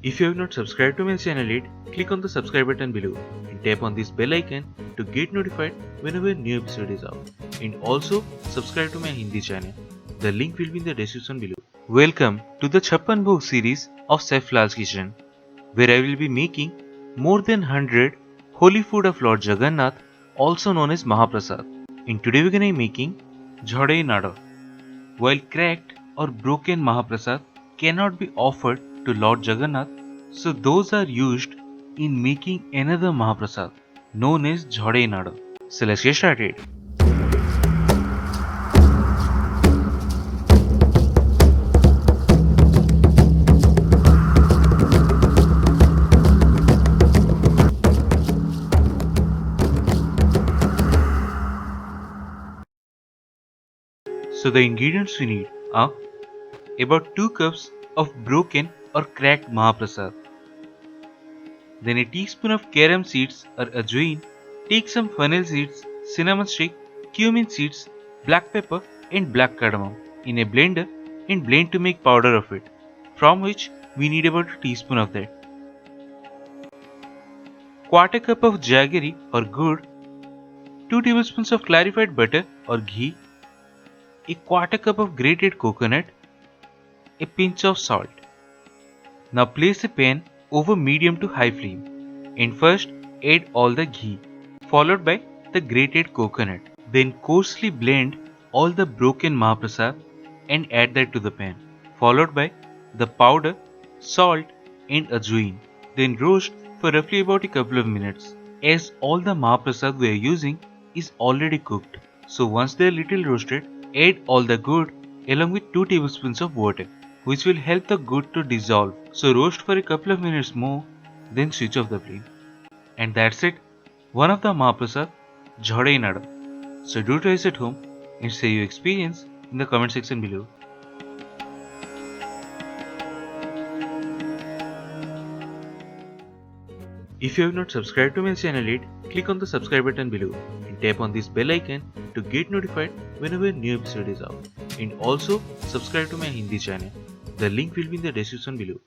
If you have not subscribed to my channel yet, click on the subscribe button below and tap on this bell icon to get notified whenever a new episode is out. And also subscribe to my Hindi channel. The link will be in the description below. Welcome to the CHAPPAN BHOG series of Chef Lall's kitchen, where I will be making more than 100 holy food of Lord Jagannath, also known as Mahaprasad. And today we are going to be making Jhadei nada. While cracked or broken Mahaprasad cannot be offered to Lord Jagannath, so those are used in making another Mahaprasad known as Jhadei nada. So let's get started. So the ingredients we need are about 2 cups of broken or cracked Mahaprasad, then a teaspoon of carom seeds or ajwain, take some fennel seeds, cinnamon stick, cumin seeds, black pepper and black cardamom in a blender and blend to make powder of it, from which we need about a teaspoon of that. Quarter cup of Jaggery or gur, 2 tablespoons of clarified butter or ghee, a quarter cup of grated coconut, a pinch of salt. Now place a pan over medium to high flame and first add all the ghee followed by the grated coconut. Then coarsely blend all the broken Mahaprasad and add that to the pan, followed by the powder, salt and ajwain. Then roast for roughly about a couple of minutes, as all the Mahaprasad we are using is already cooked. So once they are little roasted, add all the gur along with 2 tablespoons of water, which will help the gur to dissolve. So roast for a couple of minutes more, then switch off the flame. And that's it, one of the Mahaprasad, Jhadei nada. So do try this at home and share your experience in the comment section below. If you have not subscribed to my channel yet, click on the subscribe button below and tap on this bell icon to get notified whenever a new episode is out. And also subscribe to my Hindi channel. The link will be in the description below.